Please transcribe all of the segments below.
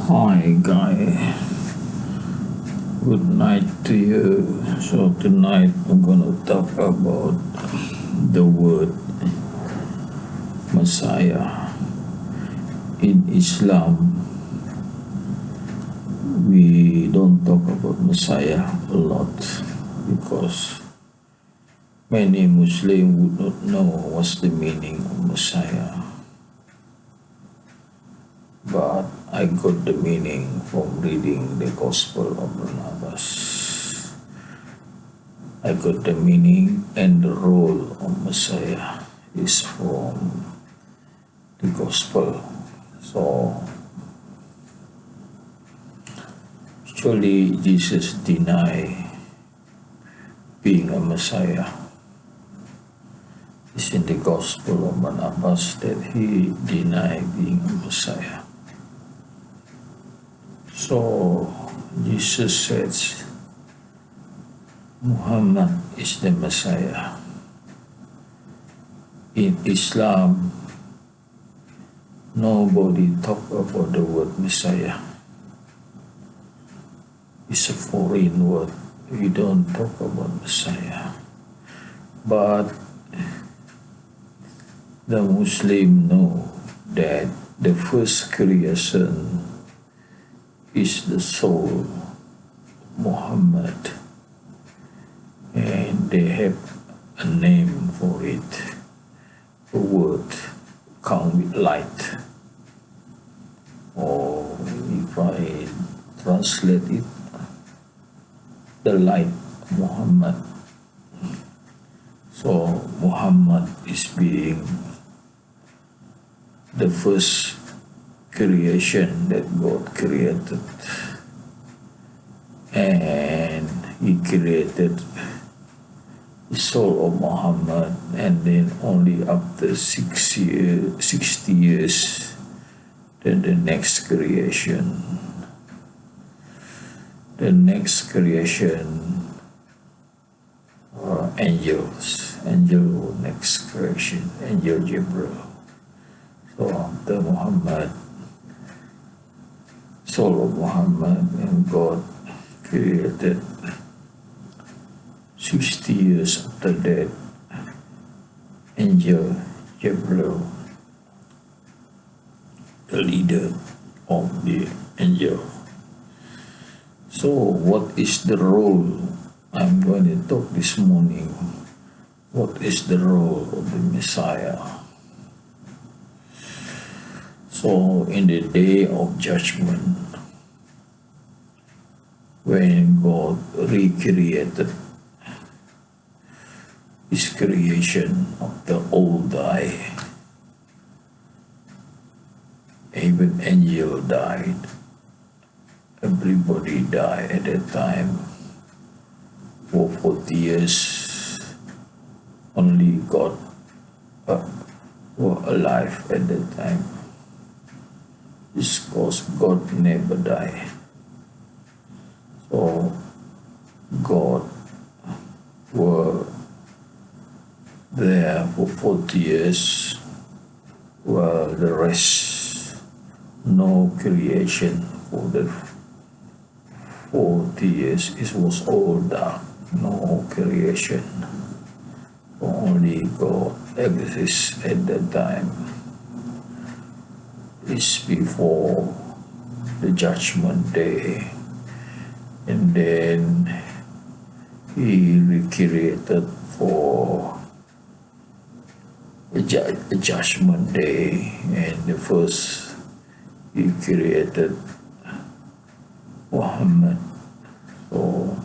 Hi, Guy. Good night to you. So, tonight I'm gonna talk about the word Messiah. In Islam, we don't talk about Messiah a lot because many Muslims would not know what's the meaning of Messiah. But I got the meaning from reading the Gospel of Barnabas. I got the meaning and the role of Messiah is from the Gospel. So, actually, Jesus denied being a Messiah. It's in the Gospel of Barnabas that he denied being a Messiah. So, Jesus says, Muhammad is the Messiah. In Islam, nobody talk about the word Messiah. It's a foreign word. We don't talk about Messiah. But the Muslim know that the first creation is the soul, Muhammad, and they have a name for it. The word come with light, or if I translate it, the light Muhammad. So Muhammad is being the first creation that God created, and he created the soul of Muhammad, and then only after 60 years then the next creation angel next creation, angel Jibril. So after Muhammad, soul of Muhammad, and God created 60 years after that, angel Jibril, the leader of the angel. So what is the role? I'm going to talk this morning. What is the role of the Messiah? So in the day of judgment, when God recreated his creation of the old die, even angel died, everybody died at that time. For 40 years, only God were alive at that time. It's because God never died. So God were there for 40 years, while the rest, no creation for the 40 years. It was all dark, no creation. Only God exists at that time. It's before the judgment day, and then he recreated for a judgment day, and the first he created Muhammad, so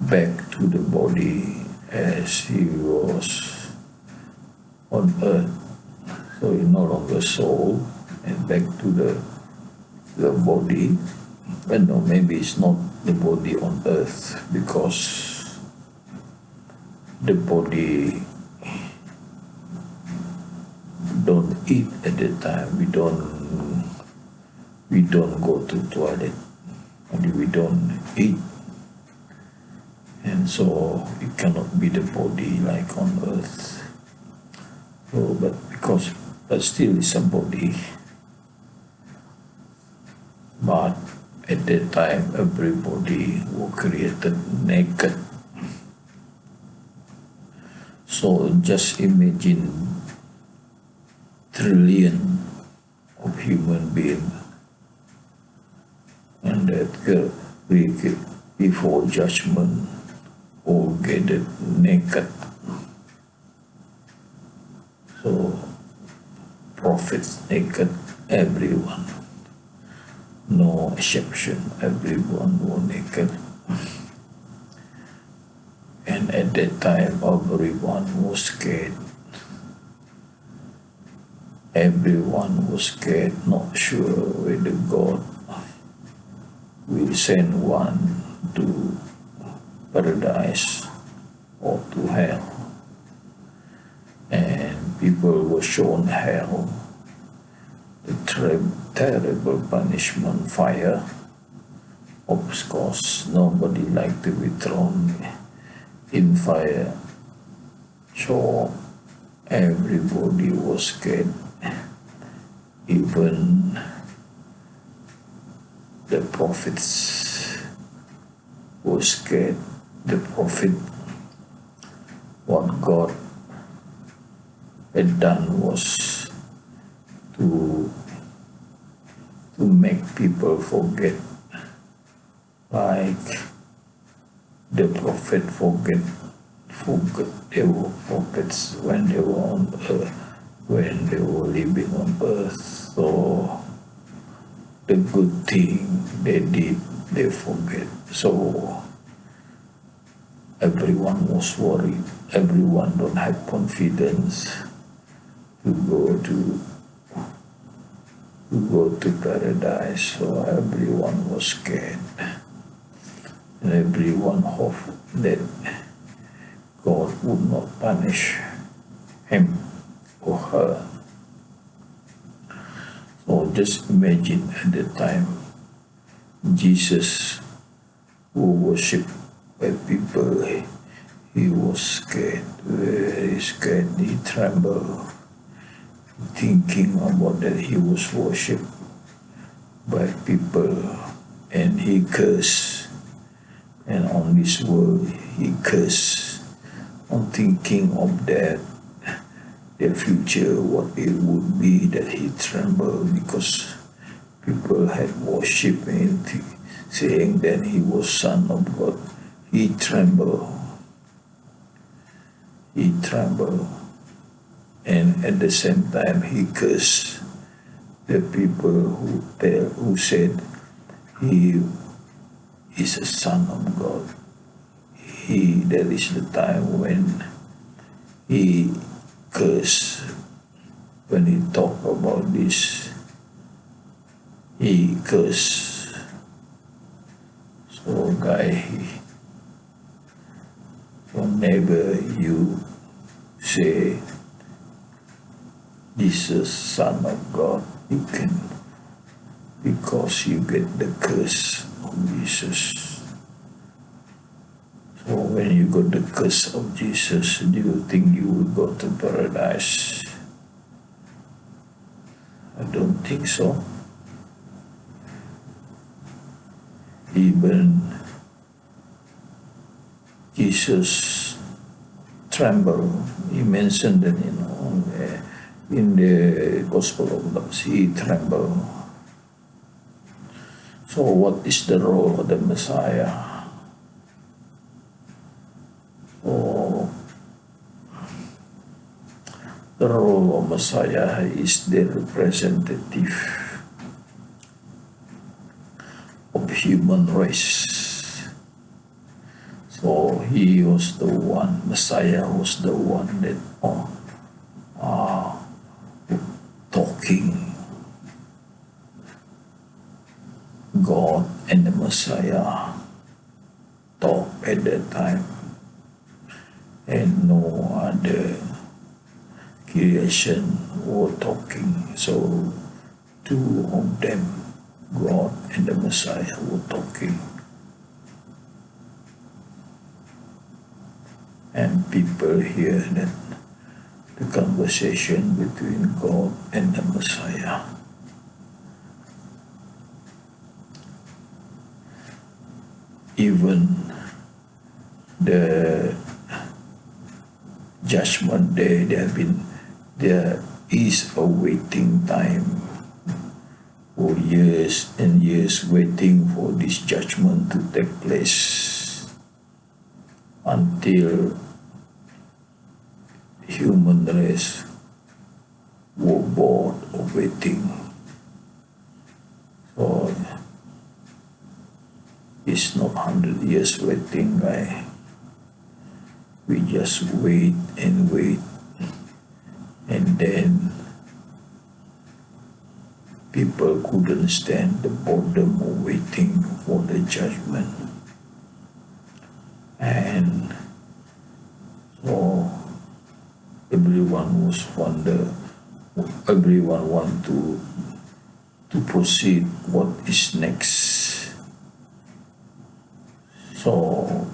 back to the body as he was on earth. So he no longer soul, and back to the body. But no, maybe it's not the body on earth, because the body don't eat at the time. We don't go to toilet, and we don't eat, and so it cannot be the body like on earth. So, but still it's a body. But at that time, everybody was created naked. So just imagine trillion of human beings, and that we before judgment all gathered naked. So prophets naked, everyone, no exception, everyone was naked. And at that time, everyone was scared. Everyone was scared, not sure whether God will send one to paradise or to hell. And people were shown hell, the terrible punishment, fire. Of course, nobody liked to be thrown in fire. So everybody was scared. Even the prophets were scared. The prophet, what God had done was to make people forget, like the prophet forget they were prophets when they were on earth, when they were living on earth. So the good thing they did, they forget. So everyone was worried. Everyone don't have confidence to go to paradise. So everyone was scared. And everyone hoped that God would not punish him or her. So just imagine at the time, Jesus, who worshipped by people, he was scared, very scared. He trembled, thinking about that he was worshipped by people, and he cursed. And on this world, he cursed on thinking of that, the future, what it would be, that he trembled because people had worshipped him, saying that he was Son of God. He trembled. He trembled. And at the same time, he cursed the people who said he is a Son of God. There is the time when he cursed, when he talked about this, he cursed. So whenever you say Jesus, Son of God, you can, because you get the curse of Jesus. So when you got the curse of Jesus, do you think you will go to paradise? I don't think so. Even Jesus trembled. He mentioned that in the Gospel of Luke, he trembled. So what is the role of the Messiah? The role of Messiah is the representative of human race. So he was the one, Messiah was the one that talking. God and the Messiah talk at that time, and no other creation were talking. So two of them, God and the Messiah, were talking. And people hear that the conversation between God and the Messiah. even the judgment day, there is a waiting time for years and years, waiting for this judgment to take place until human race were bored of waiting. So it's not 100 years waiting, right? We just wait and wait, and then people couldn't stand the boredom of waiting for the judgment. And so everyone want to proceed what is next. So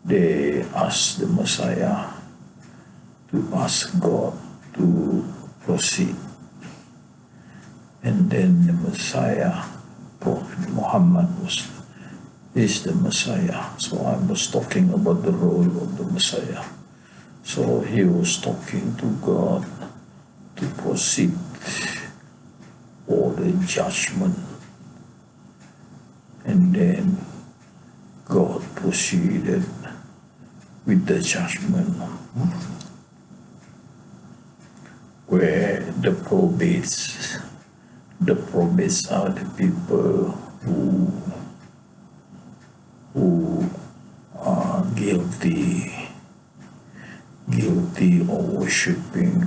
they asked the Messiah to ask God to proceed. And then the Messiah, Prophet Muhammad is the Messiah. So I was talking about the role of the Messiah. So he was talking to God to proceed for the judgment. And then God proceeded with the judgment, where the probates are the people who are guilty of worshipping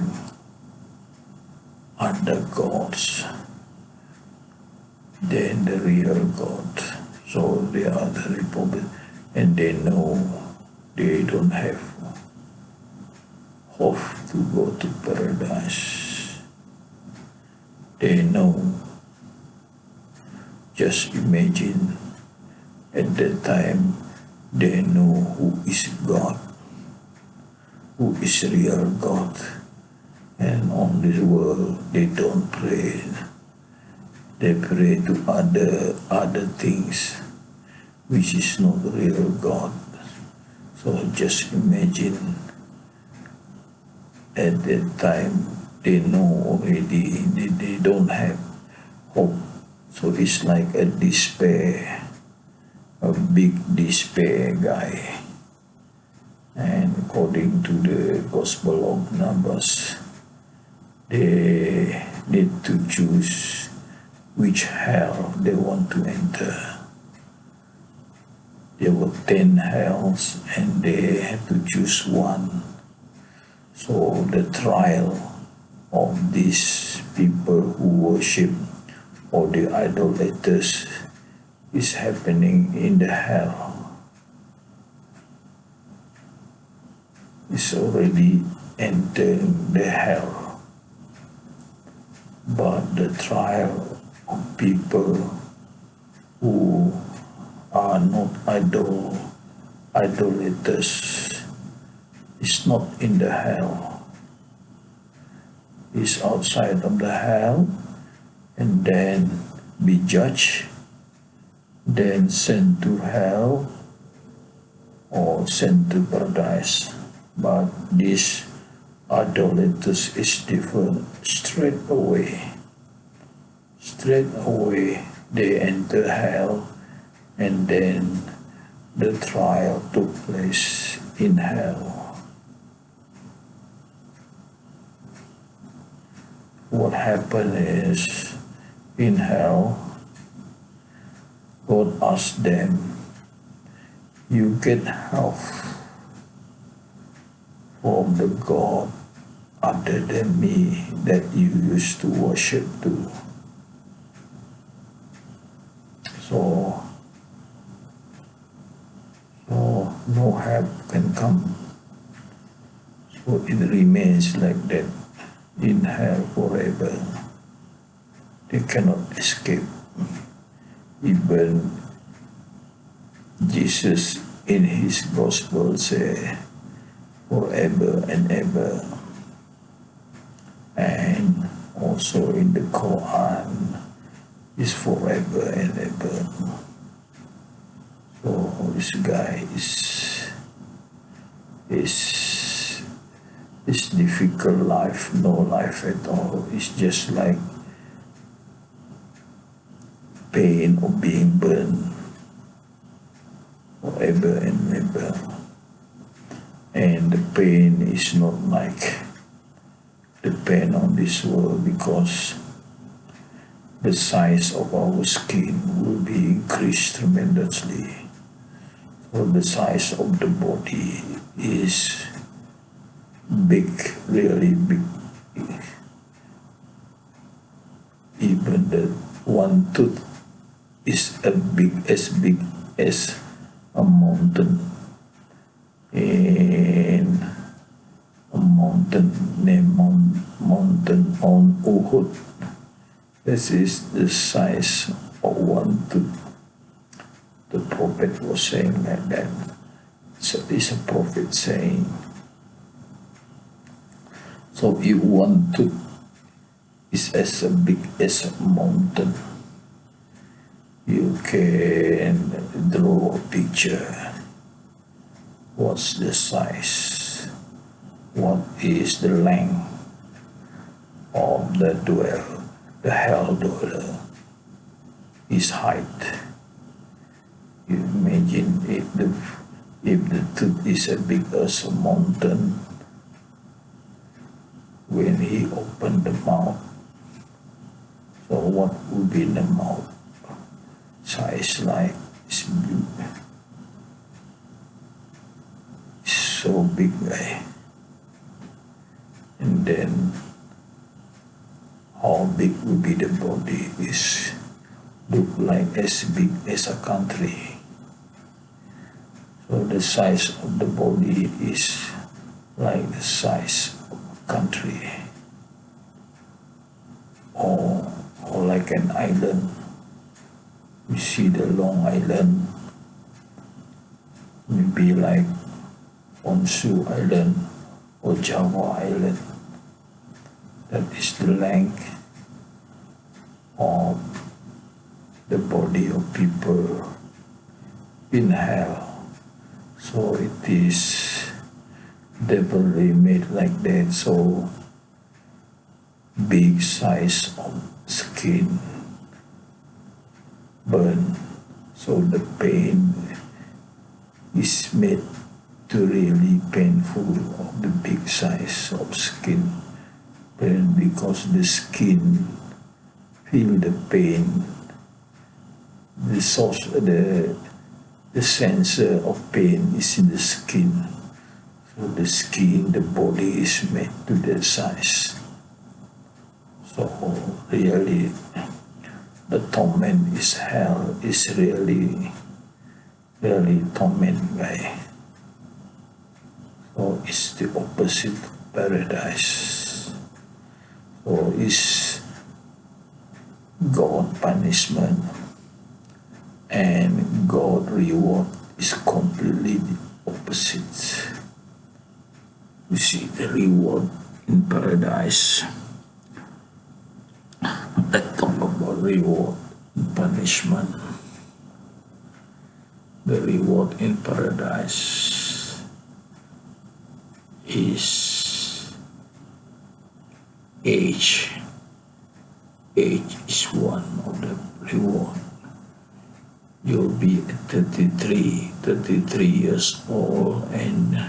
other gods than the real God. So they are the reprobate, and they know they don't have hope to go to paradise. They know. Just imagine, at that time they know who is God, who is real God, and on this world they don't pray. They pray to other things which is not real God. So just imagine, at that time they know already they don't have hope. So it's like a despair, a big despair guy. And according to the Gospel of Numbers, they need to choose which hell they want to enter. There were 10 hells and they have to choose one. So the trial of these people who worship, or the idolaters, is happening in the hell. It's already entering the hell. But the trial of people who are not idolaters is not in the hell. It's outside of the hell, and then be judged, then sent to hell or sent to paradise. But this idolaters is different. Straight away they enter hell, and then the trial took place in hell. What happened is, in hell, God asked them, you get help from the God other than me that you used to worship to. So no help can come. So it remains like that in hell forever. They cannot escape. Even Jesus in his gospel say forever and ever. And also in the Quran is forever and ever. So this guy is difficult life, no life at all. It's just like pain of being burned forever and ever. And the pain is not like the pain on this world, because the size of our skin will be increased tremendously. So the size of the body is big, really big. Even the one tooth is big as a mountain. In a mountain named Mountain on Uhud. This is the size of one tooth. The prophet was saying like that. So it's a prophet saying. So if one tooth is as big as a mountain, you can draw a picture. What's the size? What is the length of the dweller, the hell dweller? His height. You imagine if the tooth is as big as a mountain, when he opened the mouth, so what would be the mouth size like? It's so big, right? And then how big would be the body is look like as big as a country. So the size of the body is like the size of a country, or like an island. We see the Long Island, maybe like Honshu Island or Java Island. That is the length of the body of people in hell. So it is definitely made like that, so big size of skin burn. So the pain is made to really painful of the big size of skin burn, because the skin feel the pain. The source, the sensor of pain is in the skin. So the skin, the body is made to that size. So really, the torment is hell, is really torment, right? So it's the opposite of paradise. So it's God punishment and God reward is completely the opposite. We see the reward in paradise. Let's talk about reward and punishment. The reward in paradise is age. Age is one of the reward. You'll be 33 years old and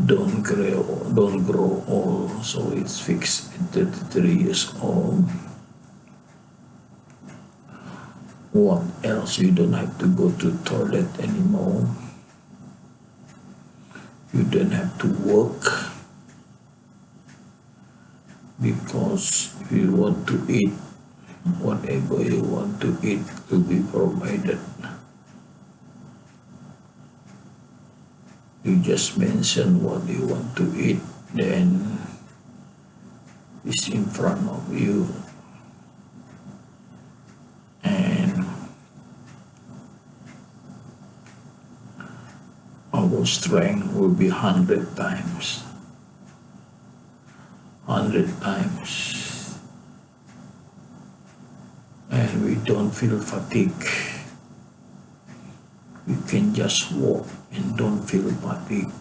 don't grow old, so it's fixed at 33 years old. What else? You don't have to go to toilet anymore. You don't have to work, because if you want to eat, whatever you want to eat will be provided. You just mention what you want to eat, then it's in front of you. And our strength will be 100 times. 100 times. And we don't feel fatigue. you can just walk and don't feel big.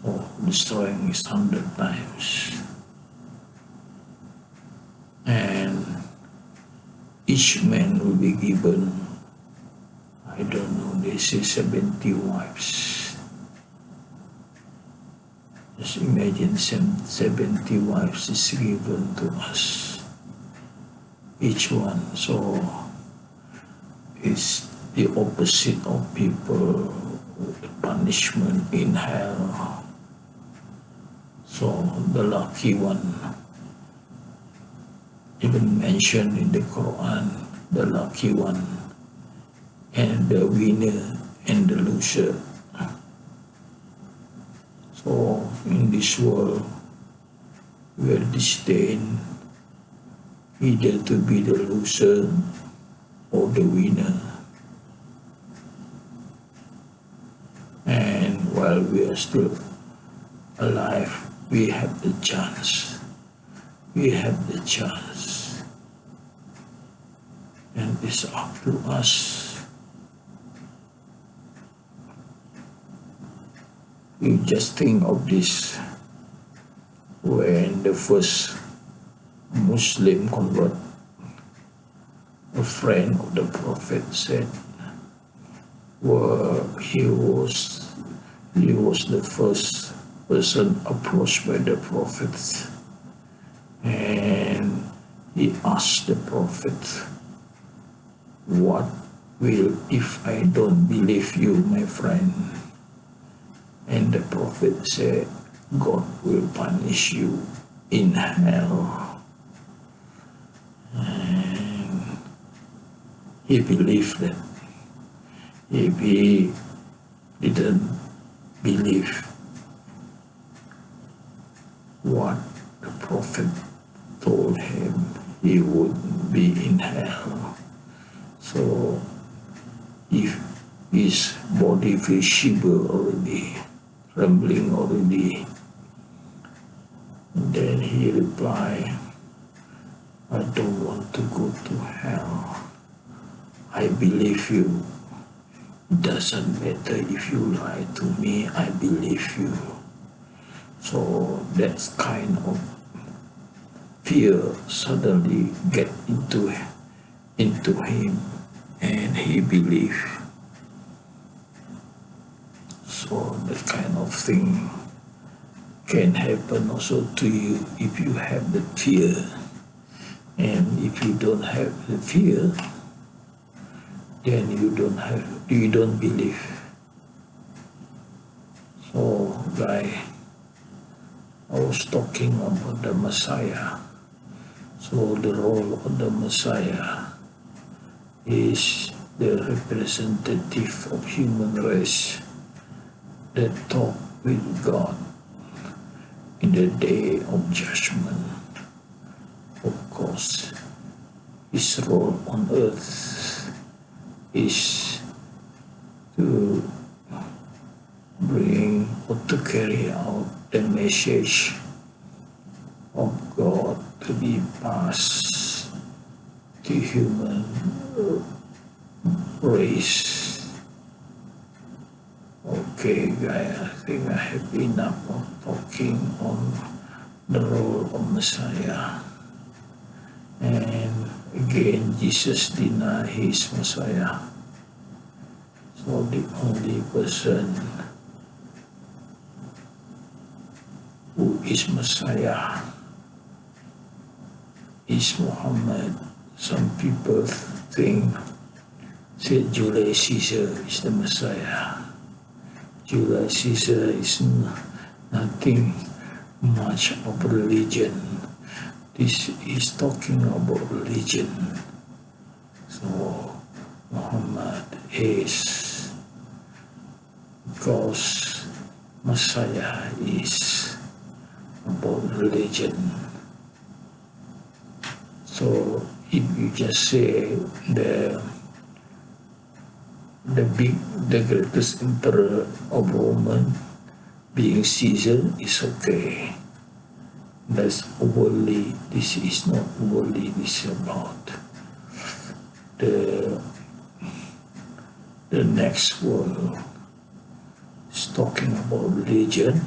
So destroying is 100 times. And each man will be given, I don't know, they say 70 wives. Just imagine 70 wives is given to us, each one. So it's the opposite of people, the punishment in hell. So the lucky one, even mentioned in the Quran, the lucky one, and the winner and the loser. So in this world, we are destined either to be the loser or the winner. And while we are still alive, we have the chance. We have the chance. And it's up to us. You just think of this, when the first Muslim convert, a friend of the Prophet said, he was the first person approached by the Prophet, and he asked the Prophet, what will if I don't believe you, my friend? And the Prophet said, God will punish you in hell. And he believed that. If he didn't believe what the Prophet told him, he would be in hell. So if his body feels shiver already, trembling already, and then he replied, I don't want to go to hell. I believe you. It doesn't matter if you lie to me, I believe you. So that kind of fear suddenly get into him, and he believed. So that kind of thing can happen also to you if you have the fear. And if you don't have the fear, then you don't believe. So I was talking about the Messiah. So the role of the Messiah is the representative of human race that talk with God in the day of judgment. Of course, his role on earth is to bring or to carry out the message of God to be passed to human race. Okay, guys, I think I have enough of talking on the role of Messiah. And again, Jesus denied his Messiah. So the only person who is Messiah is Muhammad. Some people think that Julius Caesar is the Messiah. Julius Caesar is nothing much of religion. This is talking about religion. So Muhammad is, because Messiah is about religion. So if you just say the greatest emperor of Roman being Caesar is okay. That's worldly. This is not worldly. This is about the the next world is talking about religion,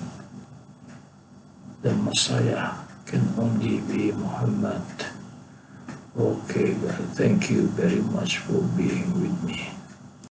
the Messiah can only be Muhammad. Okay, God, thank you very much for being with me.